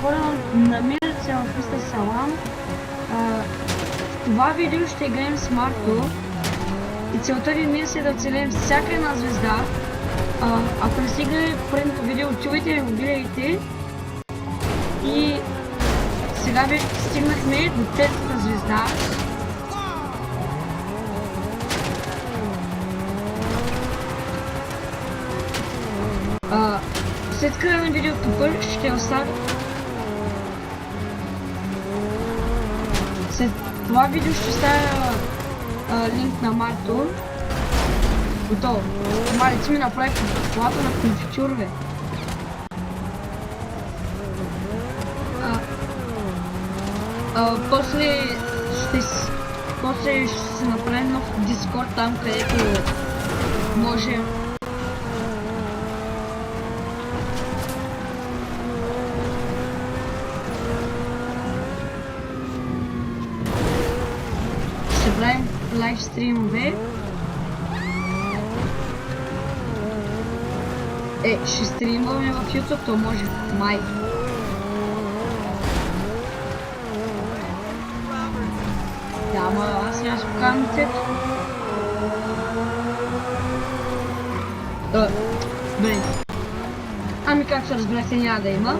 хора, намират се в Мистер Салам. В това видео ще играем с Марко и целта ни е да оцелем всяка една звезда. Ако не сте гледали предното видео, отивайте и го гледайте. И сега вече стигнахме до третата звезда. След края на видеото ще оставя. След това видео ще оставя линк на Марто. Готово. Мари, ти ми направи колата на конфитюр, бе. После ще се направим нов Дискорд там, където може. Ще правим лайвстримове. Ще стримваме в YouTube, то може май. Да, ама аз няма ще покажам лицето. Добре. Ами както разбрахте, няма да има.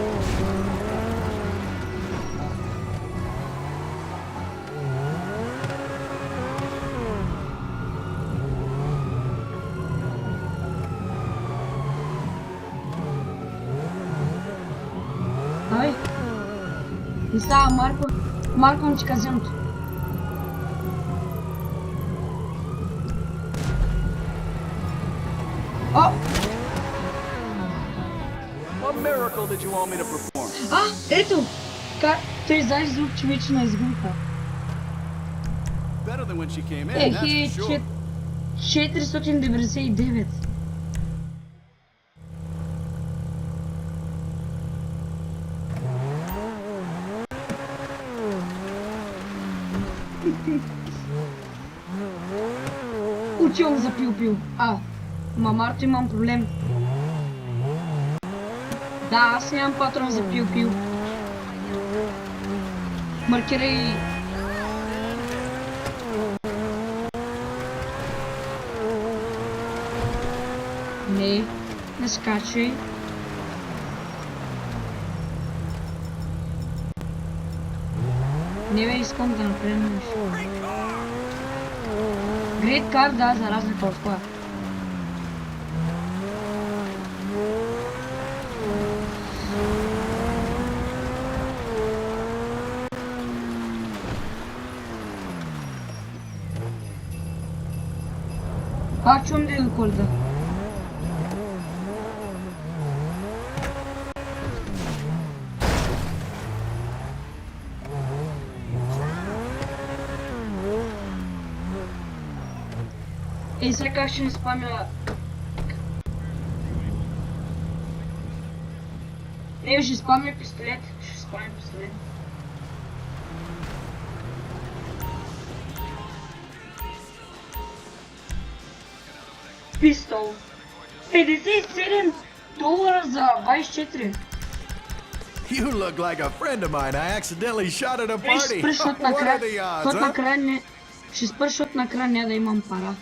Давай. Не става, Марко му ти каземто. Ето! Той знаеш звук, че вече на изгонка. 499. Отивам за пил-пил. Марто, имам проблем. Да, аз нямам патрон за пил-пил. Маркирай. Не скачай. Не бе, искам да направим нещо. Great car, да, за разлика от това. Пак чувам да го колда. Сега как ще не спамя... ще спамя пистолет. Пистол. $57 за 24. You look like a friend of mine. I accidentally shot at a party. What are the odds, huh? Ще спра, защото накрая няма да имам пара.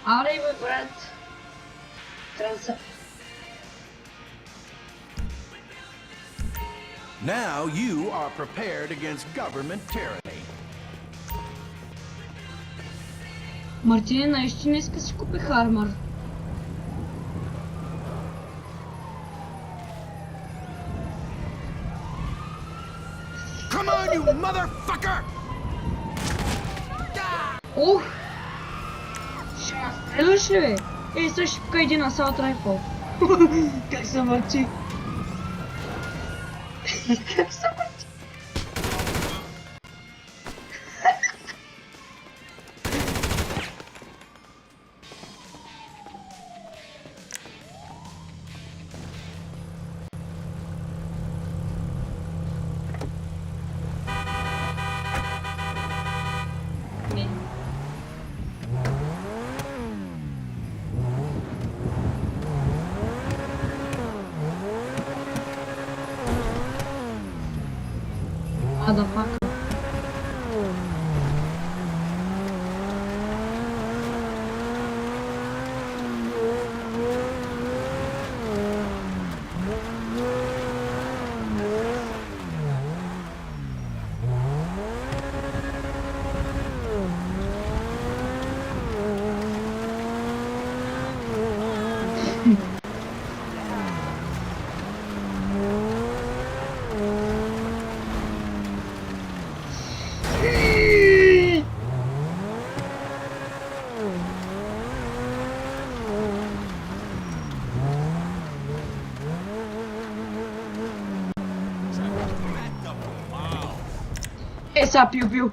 Аре бе, брат. Now you are prepared against government tyranny. Мартине, наистина иска си купи хармър. Come on, you motherfucker! Ох! Ще ме стреляш ли, бе? Сега ще пука един асаут райфъл. Как се мърчи? Как се мърчи? Motherfucker. Essa piu-piu.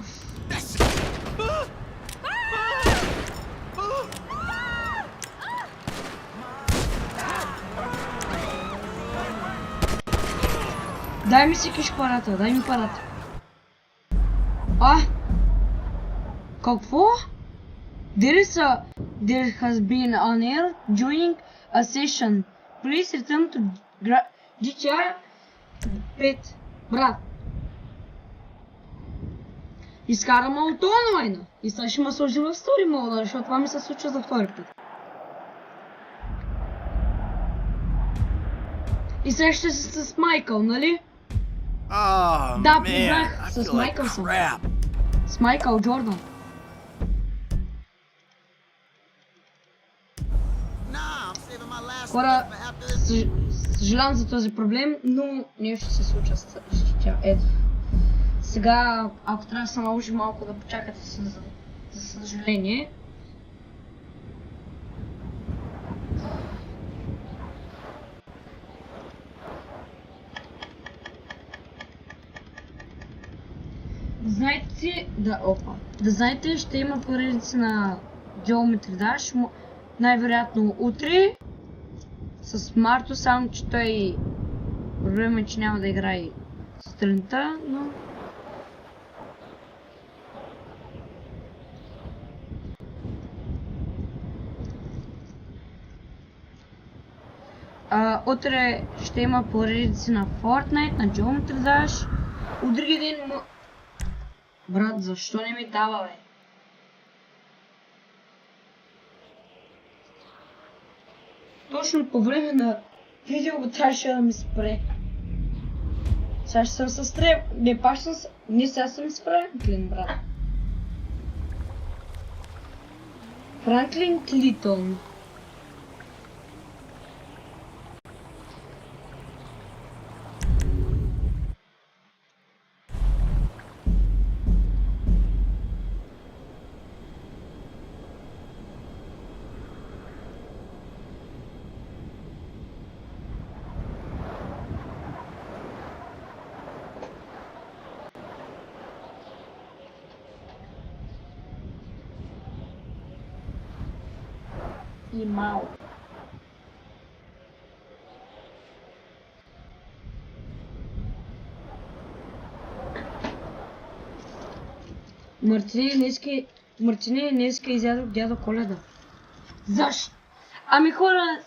Дай ми си кишпарата, дай ми парата. А? Какво? There has been an error during a session. Please return to GTA 5. Брат. Изкарам ауто онлайна. И сега ще ме сложи в стори мода, защото това ми се случва за втори път. И сега ще се с Майкъл, нали? Да, побрах. С Майкъл съм. С Майкъл Джордан. Хора, съжалявам за този проблем, но нещо ще се случва с тя. Ето. Сега, ако трябва да се наложи малко да почакате за съжаление. Знаете, да знаете, ще има поредици на Geometry Dash, най-вероятно утре с Марто, само че той проблем е, че няма да играе сутринта, но утре ще има поредици на Fortnite, на Geometry Dash. От други ден Брат, защо не ми дава, бе? Точно по време на видео трябваше да ми спре. Сега ще съм с Трев. Не, пак съм с... Не, сега съм с Франклин, брат. Франклин Клитон. И мал. Мартине днеска изядох дядо Коледа. Защо? Ами хора,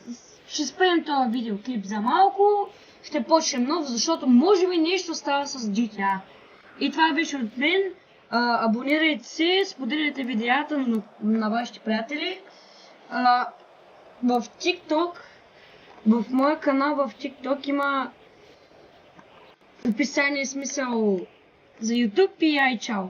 ще спрем този видеоклип за малко. Ще почнем нов, защото може би нещо става с GTA. И това беше от мен. Абонирайте се, споделяйте видеята на вашите приятели. В TikTok, в моя канал в TikTok има описание, смисъл за YouTube и ай чао.